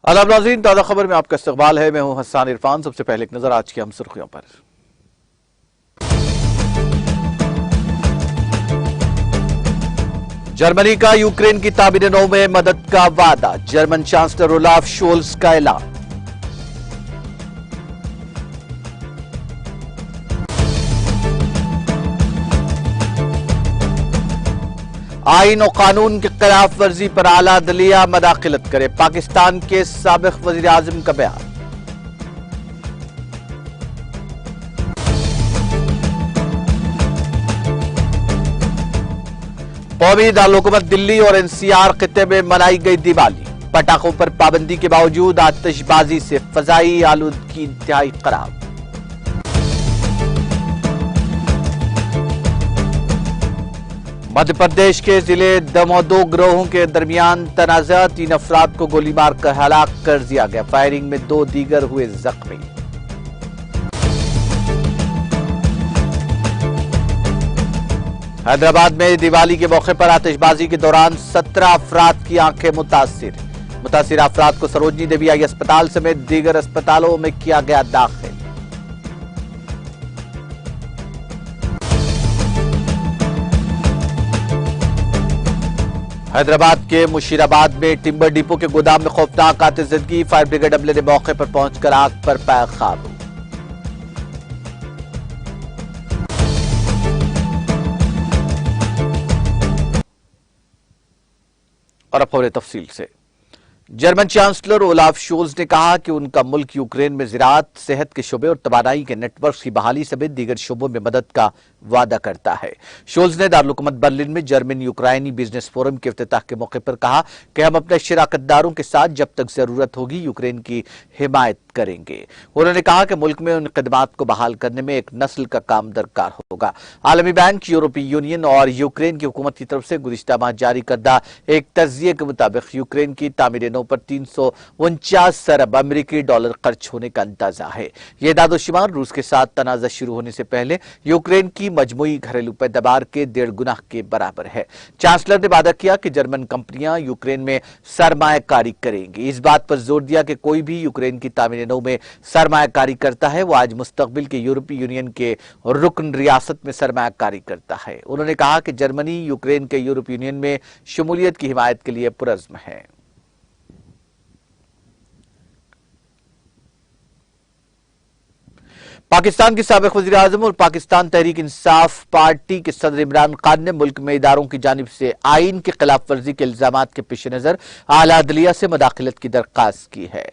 आदाब नाज़रीन, ताज़ा खबर में आपका इस्तकबाल है। मैं हूं हसन इरफान। सबसे पहले एक नजर आज की हम सुर्खियों पर। जर्मनी का यूक्रेन की तामीर-ए-नौ में मदद का वादा, जर्मन चांसलर ओलाफ शोल्स का ऐलान। आईन और कानून की खिलाफ वर्जी पर आला अदलिया मदाखिलत करे, पाकिस्तान के साबिक वजीर आजम का बयान। कौमी दारुल-हुकूमत दिल्ली और एनसीआर खिते में मनाई गई दिवाली, पटाखों पर पाबंदी के बावजूद आतिशबाजी से फजाई आलूदगी इंतहाई खराब। मध्य प्रदेश के जिले दमोह दो गिरोहों के दरमियान तनाज़ा, 3 अफराद को गोली मारकर हलाक कर दिया गया। फायरिंग में 2 दीगर हुए जख्मी। हैदराबाद में दिवाली के मौके पर आतिशबाजी के दौरान 17 अफराद की आंखें मुतासिर अफराद को सरोजनी देवी आई अस्पताल समेत दीगर अस्पतालों में किया गया दाखिल। हैदराबाद के मुशीराबाद में टिम्बर डिपो के गोदाम में खौफनाक आतिशबाजी, फायर ब्रिगेड अमले ने मौके पर पहुंचकर आग पर पाया काबू। और अब खबरें तफसील से। जर्मन चांसलर ओलाफ शोल्स ने कहा कि उनका मुल्क यूक्रेन में ज़राअत, सेहत के शोबे और तवानाई के नेटवर्क की बहाली समेत दीगर शोबों में मदद का वादा करता है। शोल्स ने दारुल-हुकूमत बर्लिन में जर्मन यूक्राइनी बिजनेस फोरम के इफ्तिताह के मौके पर कहा कि हम अपने शिराकतदारों के साथ जब तक जरूरत होगी यूक्रेन की हिमायत करेंगे। उन्होंने कहा कि मुल्क में उन खिदमात को बहाल करने में एक नस्ल का काम दरकार होगा। आलमी बैंक, यूरोपीय यूनियन और यूक्रेन की हुकूमत की तरफ से गुज़िश्ता माह जारी करदा एक तज्जिये के मुताबिक यूक्रेन की तामीर-ए-नौ पर 349 अरब अमेरिकी डॉलर खर्च होने का अंदाजा है। यह दादोशुमार रूस के साथ तनाज़ा शुरू होने से पहले यूक्रेन की मजमूई घरेलू पैदावार के 1.5 गुना के बराबर है। चांसलर ने वादा किया कि जर्मन कंपनियां यूक्रेन में सरमायाकारी करेंगी। इस बात पर जोर दिया कि कोई भी यूक्रेन की तामीर-ए-नौ में सरमायाकारी करता है वो आज मुस्तकबिल के यूरोपीय यूनियन के रुकन रियासत में सरमायाकारी करता है। उन्होंने कहा कि जर्मनी यूक्रेन के यूरोपीय यूनियन में शमूलियत की हिमायत के लिए पुरज़्म है। पाकिस्तान के साबिक वज़ीर आज़म और पाकिस्तान तहरीक इंसाफ पार्टी के सदर इमरान खान ने मुल्क में इदारों की जानिब से आईन की खिलाफ वर्जी के इल्जामात के पेश नजर आला अदलिया से मदाखिलत की दरख्वास्त की है।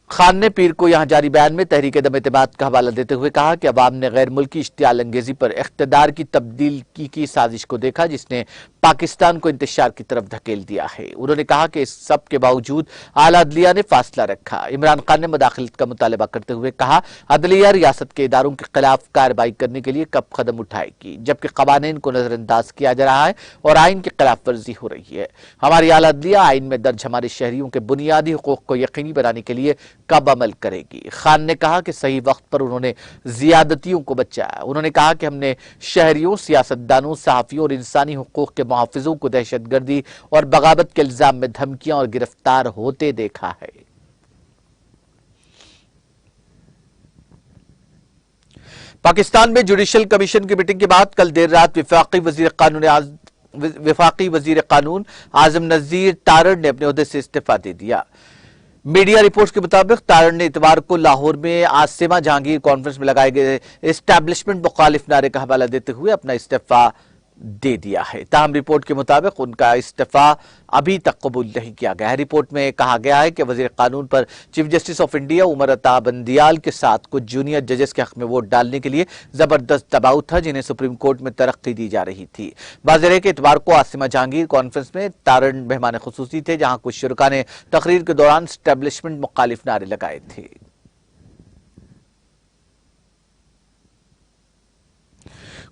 खान ने पीर को यहां जारी बयान में तहरीक दम एतमाद का हवाला देते हुए कहा कि अवाम ने गैर मुल्की इश्तियाल अंगेजी पर इख्तिदार की तब्दीली की साजिश को देखा जिसने पाकिस्तान को इंतशार की तरफ धकेल दिया है। उन्होंने कहा कि इस सब के बावजूद आला अदलिया ने फासला रखा। इमरान खान ने मदाखिलत का मुतालबा करते हुए कहा अदलिया रियासत के इदारों के खिलाफ कार्रवाई करने के लिए कब कदम उठाएगी जबकि कवानीन को नजरअंदाज किया जा रहा है और आइन की खिलाफ वर्जी हो रही है। हमारी आला अदलिया आइन में दर्ज हमारे शहरियों के बुनियादी हुकूक को यकीनी बनाने के लिए कब अमल करेगी। खान ने कहा कि सही वक्त पर उन्होंने जियादतियों को बचाया। उन्होंने कहा कि हमने शहरियों, सियासतदानों, सहाफियों और इंसानी हुकूक के मुहाफिजों को दहशतगर्दी और बगावत के इल्जाम में धमकियां और गिरफ्तार होते देखा है। पाकिस्तान में जुडिशल कमीशन की मीटिंग के बाद कल देर रात विफाकी वजीर कानून आजम नजीर तारड़ ने अपने ओहदे से इस्तीफा दे दिया। मीडिया रिपोर्ट्स के मुताबिक तारड़ ने इतवार को लाहौर में आसिमा जहांगीर कॉन्फ्रेंस में लगाए गए एस्टैब्लिशमेंट मुखालिफ नारे का हवाला देते हुए अपना इस्तीफा दे दिया है। ताहम रिपोर्ट के मुताबिक उनका इस्तीफा अभी तक कबूल नहीं किया गया है। रिपोर्ट में कहा गया है कि वजीर कानून पर chief justice of India Umar Ata Bandial के साथ कुछ जूनियर जजेस के हक में वोट डालने के लिए जबरदस्त दबाव था जिन्हें सुप्रीम कोर्ट में तरक्की दी जा रही थी। वाज़ेह है कि इतवार को आसिमा जहांगीर कॉन्फ्रेंस में तारड़ मेहमान खुसूसी थे जहां कुछ शुरका ने तकरीर के दौरान एस्टैब्लिशमेंट मुखालिफ नारे लगाए थे।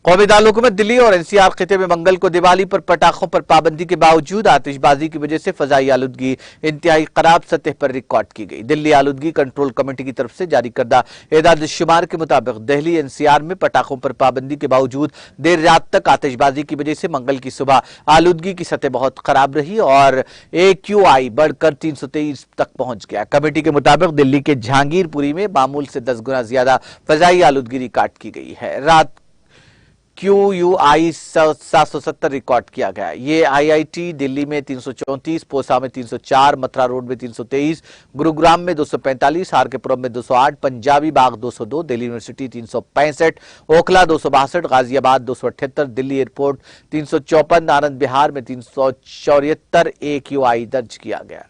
कौमी दारकूमत दिल्ली और एनसीआर खिते में मंगल को दिवाली पर पटाखों पर पाबंदी के बावजूद आतिशबाजी की वजह से फजाई आलूदगी इंतहाई खराब सतह पर रिकॉर्ड की गई। दिल्ली आलूदगी कंट्रोल कमेटी की तरफ से जारी करदा एदाद शुमार के मुताबिक दिल्ली एनसीआर में पटाखों पर पाबंदी के बावजूद देर रात तक आतिशबाजी की वजह से मंगल की सुबह आलूदगी की सतह बहुत खराब रही और AQI बढ़कर 323 तक पहुंच गया। कमेटी के मुताबिक दिल्ली के जहांगीरपुरी में मामूल से 10 गुना ज्यादा फजाई आलूदगी रिकॉर्ड की गई है। रात QUI 770 रिकॉर्ड किया गया। ये IIT दिल्ली में 334, पोसा में 304, मथुरा रोड में 323, गुरुग्राम में 245, आरकेपुरम में 208, पंजाबी बाग 202, दिल्ली यूनिवर्सिटी 365, ओखला 262, गाजियाबाद 278, दिल्ली एयरपोर्ट 354, आनंद विहार में 374 AQI दर्ज किया गया।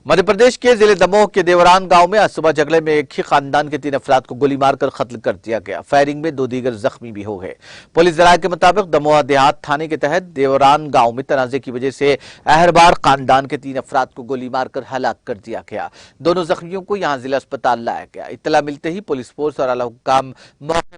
मध्य प्रदेश के जिले दमोह के देवरान गांव में आज सुबह झगड़े में एक ही खानदान के 3 अफराद को गोली मारकर कत्ल कर दिया गया। फायरिंग में 2 दीगर जख्मी भी हो गए। पुलिस जराये के मुताबिक दमोह देहात थाने के तहत देवरान गांव में तनाजे की वजह से अहरबार खानदान के 3 अफराद को गोली मारकर हलाक कर दिया गया। दोनों जख्मियों को यहां जिला अस्पताल लाया गया। इत्तला मिलते ही पुलिस फोर्स और आला हुक्काम मौके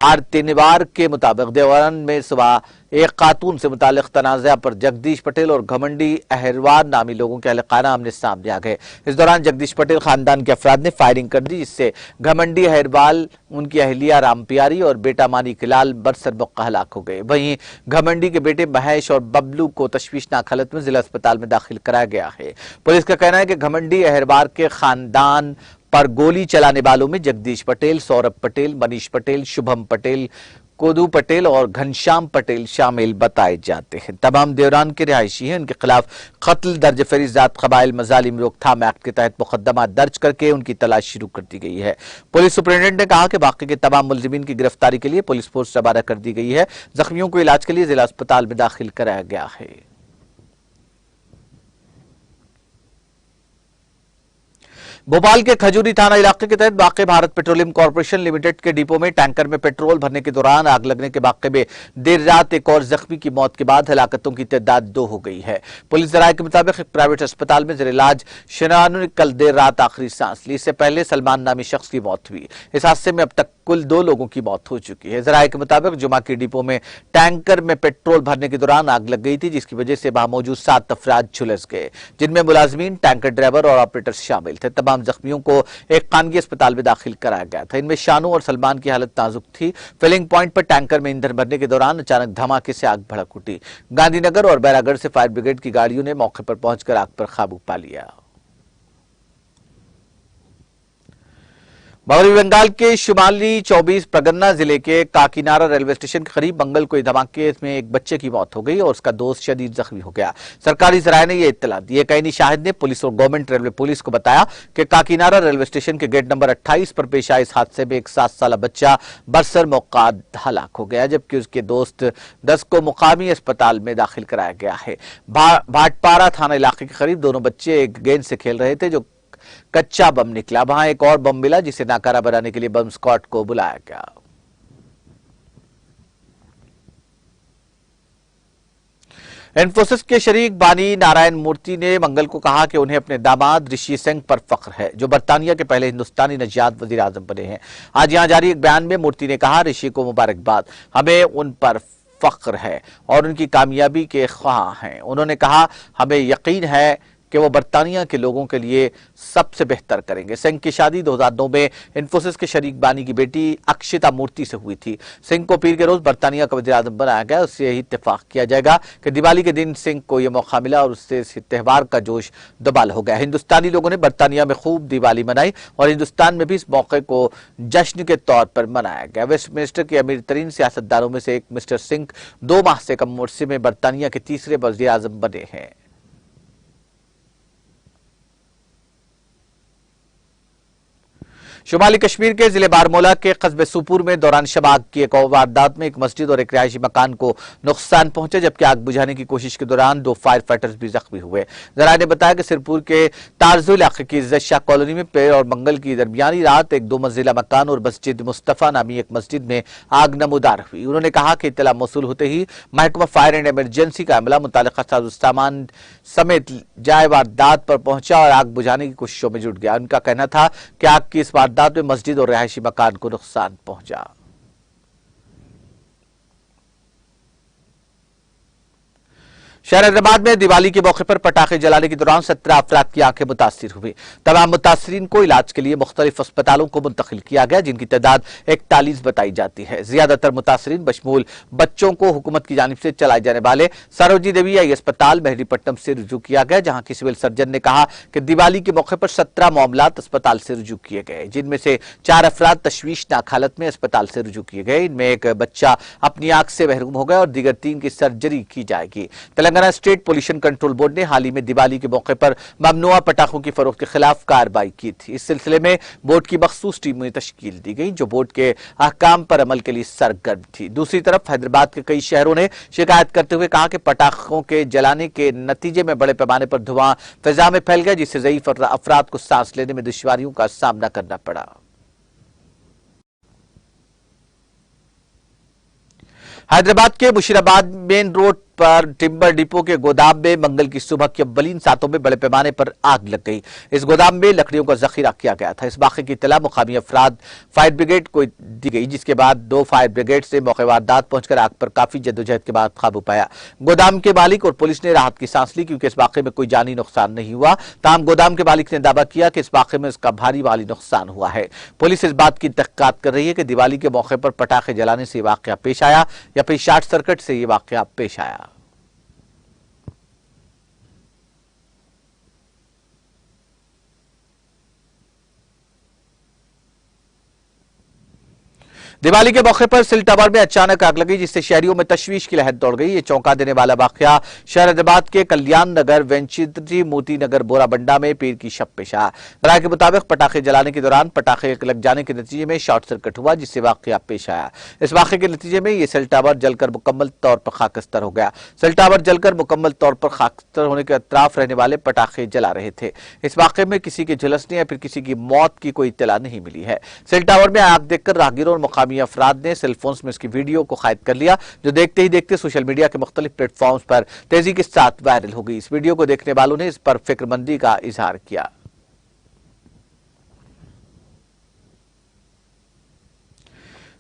पर तिनवार के मुताबिक देवरान में सुबह एक खातून से मुतालिक तनाज़ा पर जगदीश पटेल और घमंडी अहरवार नामी लोगों के अहलखाना आमने सामने आ गए। इस दौरान जगदीश पटेल खानदान के अफराद ने फायरिंग कर दी, जिससे घमंडी अहरवाल, उनकी अहलिया राम प्यारी और बेटा मानिक लाल बरसर मौका हलाक हो गए। वहीं घमंडी के बेटे महेश और बबलू को तशवीशनाक हालत में जिला अस्पताल में दाखिल कराया गया है। पुलिस का कहना है कि घमंडी अहरवार के खानदान पर गोली चलाने वालों में जगदीश पटेल, सौरभ पटेल, मनीष पटेल, शुभम पटेल, कोदू पटेल और घनश्याम पटेल शामिल बताए जाते हैं। तमाम देवरान के रिहायशी हैं। उनके खिलाफ कत्ल, दर्ज फरीजात, कबाइल मजालिम रोकथाम एक्ट के तहत मुकदमा दर्ज करके उनकी तलाश शुरू कर दी गई है। पुलिस सुपरिटेंडेंट ने कहा कि बाकी के तमाम मुलजिमीन की गिरफ्तारी के लिए पुलिस फोर्स रवाना कर दी गई है। जख्मियों को इलाज के लिए जिला अस्पताल में दाखिल कराया गया है। भोपाल के खजूरी थाना इलाके के तहत वाक़े भारत पेट्रोलियम कॉर्पोरेशन लिमिटेड के डिपो में टैंकर में पेट्रोल भरने के दौरान आग लगने के वाक़े में देर रात एक और जख्मी की मौत के बाद हलाकतों की तादाद 2 हो गई है। पुलिस जराये के मुताबिक एक प्राइवेट अस्पताल में जेर इलाज शनानु ने कल देर रात आखिरी सांस ली। इससे पहले सलमान नामी शख्स की मौत हुई। इस हादसे में अब तक कुल 2 लोगों की मौत हो चुकी है। जराये के मुताबिक जुमा की डिपो में टैंकर में पेट्रोल भरने के दौरान आग लग गई थी, जिसकी वजह से वहां मौजूद 7 अफराद झुलस गए, जिनमें मुलाजमीन, टैंकर ड्राइवर और ऑपरेटर शामिल थे। तमाम जख्मियों को एक खानगी अस्पताल में दाखिल कराया गया था। इनमें शानू और सलमान की हालत नाजुक थी। फिलिंग पॉइंट पर टैंकर में ईंधन भरने के दौरान अचानक धमाके से आग भड़क उठी। गांधीनगर और बैरागढ़ से फायर ब्रिगेड की गाड़ियों ने मौके पर पहुंचकर आग पर काबू पा लिया। मगरबी बंगाल के शुमाली 24 परगना जिले के काकीनारा रेलवे स्टेशन के करीब मंगल को धमाके में एक बच्चे की मौत हो गई और उसका दोस्त शदीद जख्मी हो गया। सरकारी जराये ने यह इत्तला दी। एक ऐनी शाहिद ने पुलिस और गवर्नमेंट रेलवे पुलिस को बताया कि काकीनारा रेलवे स्टेशन के गेट नंबर 28 पर पेश आए इस हादसे में एक 7 साल बच्चा बरसर मौका हलाक हो गया, जबकि उसके दोस्त 10 को मुकामी अस्पताल में दाखिल कराया गया है। भाटपारा थाना इलाके के करीब दोनों बच्चे एक गेंद से खेल रहे थे जो कच्चा बम निकला। वहां एक और बम मिला, जिसे नाकारा बनाने के लिए बम स्क्वाड को बुलाया गया। इन्फोसिस के शरीक बानी नारायण मूर्ति ने मंगल को कहा कि उन्हें अपने दामाद ऋषि सिंह पर फख्र है, जो बर्तानिया के पहले हिंदुस्तानी नजात वजीर आजम बने हैं। आज यहां जारी एक बयान में मूर्ति ने कहा, ऋषि को मुबारकबाद, हमें उन पर फख्र है और उनकी कामयाबी के ख्वाह हैं। उन्होंने कहा, हमें यकीन है कि वो बर्तानिया के लोगों के लिए सबसे बेहतर करेंगे। सिंह की शादी 2009 में इन्फोसिस के शरीक बानी की बेटी अक्षिता मूर्ति से हुई थी। सिंह को पीर के रोज बर्तानिया का वज़ीर आज़म बनाया गया। उससे यही इत्तेफाक किया जाएगा कि दिवाली के दिन सिंह को यह मौका मिला और उससे इस त्योहार का जोश दुबाल हो गया। हिंदुस्तानी लोगों ने बर्तानिया में खूब दिवाली मनाई और हिंदुस्तान में भी इस मौके को जश्न के तौर पर मनाया गया। वेस्टमिनिस्टर के अमीर तरीन सियासतदानों में से एक मिस्टर सिंह 2 माह से कम अरसे में बर्तानिया के तीसरे वज़ीर आज़म बने हैं। शुमाली कश्मीर के जिले बारामूला के कस्बे सुपुर में दौरान शबाग की एक वारदात में एक मस्जिद और एक रिहायशी मकान को नुकसान पहुंचा, जबकि आग बुझाने की कोशिश के दौरान 2 फायर फाइटर्स भी जख्मी हुए। जराये ने बताया कि सिरपुर के तारजू इलाके की इज्जत शाह कॉलोनी में पेड़ और मंगल की दरमियानी रात एक 2 मंजिला मकान और मस्जिद मुस्तफा नामी एक मस्जिद में आग नमूदार हुई। उन्होंने कहा कि इत्तला मौसूल होते ही महकमा फायर एंड इमरजेंसी का अमला मुतालिका सामान समेत जाए वारदात पर पहुंचा और आग बुझाने की कोशिशों में जुट गया। उनका कहना था कि आग की इस वारदात में मस्जिद और रिहायशी मकान को नुकसान पहुंचा। शहर हैदराबाद में दिवाली के मौके पर पटाखे जलाने के दौरान 17 अफराद की आंखें मुतासिर हुई। तमाम मुतासिरीन को इलाज के लिए मुख्तलिफ अस्पतालों को मुंतकिल किया गया, जिनकी तादाद 41 बताई जाती है। ज्यादातर मुतासिरीन बशमूल बच्चों को हुकूमत की जानिब से चलाए जाने वाले सरोजी देवी आई अस्पताल मेहदीपट्टनम से रुजू किया गया, जहां की सिविल सर्जन ने कहा कि दिवाली के मौके पर 17 मामलात अस्पताल से रुजू किए गए, जिनमें से 4 अफराद तशवीशनाक हालत में अस्पताल से रुजू किए गए। इनमें एक बच्चा अपनी आंख से महरूम हो गया और दीगर 3 की सर्जरी की जाएगी। Telangana state pollution control board ने हाल ही में दिवाली के मौके पर ममनुआ पटाखों की फरोख्त के खिलाफ कार्रवाई की थी। इस सिलसिले में बोर्ड की मखसूस टीमें तश्कील दी गई, जो बोर्ड के अहकाम पर अमल के लिए सरगर्म थी। दूसरी तरफ हैदराबाद के कई शहरों ने शिकायत करते हुए कहा कि पटाखों के जलाने के नतीजे में बड़े पैमाने पर धुआं फिजा में फैल गया, जिससे ज़ईफ अफराद को सांस लेने में दुश्वारियों का सामना करना पड़ा। हैदराबाद के मुशीराबाद मेन रोड पर टिम्बर डिपो के गोदाम में मंगल की सुबह के अव्वलीन सातों में बड़े पैमाने पर आग लग गई। इस गोदाम में लकड़ियों का जखीरा किया गया था। इस वाक़े की इत्तला मुकामी अफराद फायर ब्रिगेड को दी गई, जिसके बाद 2 फायर ब्रिगेड से मौके वारदात पहुंचकर आग पर काफी जद्दोजहद के बाद काबू पाया। गोदाम के मालिक और पुलिस ने राहत की सांस ली, क्योंकि इस वाक़े में कोई जानी नुकसान नहीं हुआ। ताहम गोदाम के मालिक ने दावा किया कि इस वाक़े में उसका भारी माली नुकसान हुआ है। पुलिस इस बात की तहक़ीक़ात कर रही है कि दिवाली के मौके पर पटाखे जलाने से वाक़या पेश आया या फिर शॉर्ट सर्किट से ये वाक़या पेश आया। दिवाली के मौके पर सिल टावर में अचानक आग लगी, जिससे शहरियों में तशवीश की लहर दौड़ गई। ये चौंका देने वाला वाकया शहर हैदराबाद के कल्याण नगर, वेंचित्री मोती नगर, बोराबंडा में पीर की शब पेश आया। राय के मुताबिक पटाखे जलाने के दौरान पटाखे लग जाने के नतीजे में शॉर्ट सर्किट हुआ, जिससे वाकया पेश आया। इस वाकये के नतीजे में यह सेल टावर जलकर मुकम्मल तौर पर खाकस्तर हो गया। सेल टावर जलकर मुकम्मल तौर पर खाकस्तर होने के अतराफ रहने वाले पटाखे जला रहे थे। इस वाकये में किसी के झुलसने या फिर किसी की मौत की कोई इत्तला नहीं मिली है। सेल टावर में आग देखकर राहगीरों और मुकामी अफराद ने सेलफोन्स में इसकी वीडियो को कैद कर लिया, जो देखते ही देखते सोशल मीडिया के मुख्तलिफ प्लेटफॉर्म्स पर तेजी के साथ वायरल हो गई। इस वीडियो को देखने वालों ने इस पर फिक्रमंदी का इजहार किया।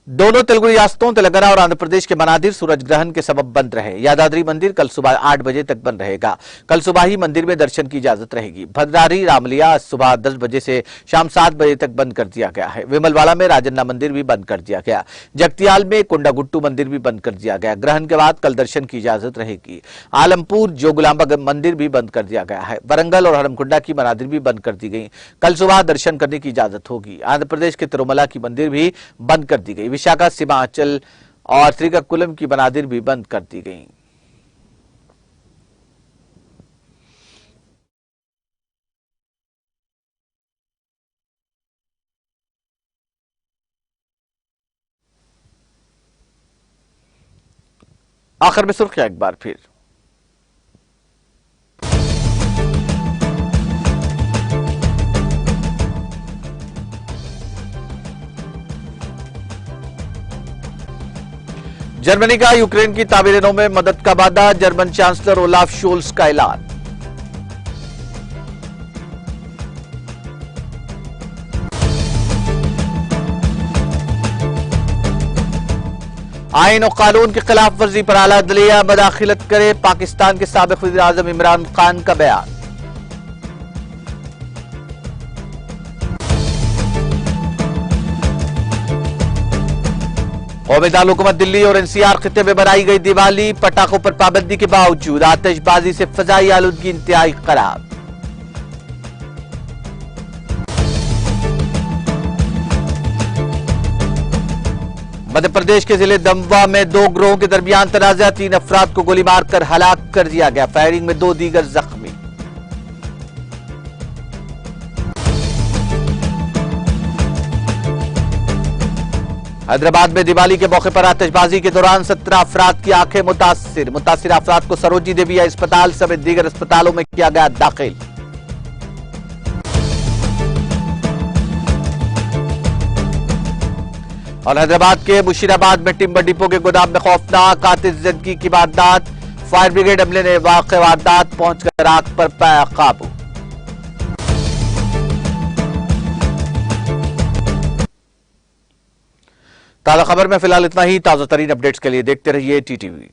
दोनों तेलुगु रियासतों तेलंगाना और आंध्र प्रदेश के मनादिर सूरज ग्रहण के सबब बंद रहे। यादाद्री मंदिर कल सुबह 8 बजे तक बंद रहेगा। कल सुबह ही मंदिर में दर्शन की इजाजत रहेगी। भद्रारी रामलिया सुबह 10 बजे से शाम 7 बजे तक बंद कर दिया गया है। विमलवाड़ा में राजन्ना मंदिर भी बंद कर दिया गया। जगतियाल में कुंडागुट्टू मंदिर भी बंद कर दिया गया। ग्रहण के बाद कल दर्शन की इजाजत रहेगी। आलमपुर जोगुलांबा मंदिर भी बंद कर दिया गया है। वरंगल और हरमकुंडा की मनादिर भी बंद कर दी गई। कल सुबह दर्शन करने की इजाजत होगी। आंध्र प्रदेश के तिरुमला की मंदिर भी बंद कर दी गई। विशाखा, सीमांचल और श्रीकाकुलम की मनादिर भी बंद कर दी गई। आखिर में सुर्खियां एक बार फिर। जर्मनी का यूक्रेन की ताबीरों में मदद का वादा, जर्मन चांसलर ओलाफ शोल्स का ऐलान। आईन और कानून की खिलाफ वर्जी पर आला अदलिया मदाखिलत करे, पाकिस्तान के साबिक वज़ीर आज़म इमरान खान का बयान। कौमी दारुल-हुकूमत दिल्ली और एनसीआर खित्ते में बनाई गई दिवाली, पटाखों पर पाबंदी के बावजूद आतिशबाजी से फजाई आलूदगी इंतहाई खराब। मध्य प्रदेश के जिले दमवा में 2 गिरोहों के दरमियान तनाज़ा, 3 अफराद को गोली मारकर हलाक कर दिया गया। फायरिंग में 2 दीगर जख्मी। हैदराबाद में दिवाली के मौके पर आतिशबाजी के दौरान 17 अफराद की आंखें मुतासिर अफराद को सरोजी देवी अस्पताल समेत दीगर अस्पतालों में किया गया दाखिल। और हैदराबाद के मुशीराबाद में टिम्बर डिपो के गोदाम में खौफनाक आतिशबाजी की वारदात, फायर ब्रिगेड अमले ने वारदात पहुंचकर आग पर पाया काबू। ताजा खबर में फिलहाल इतना ही। ताजा तरीन अपडेट्स के लिए देखते रहिए टीटीवी।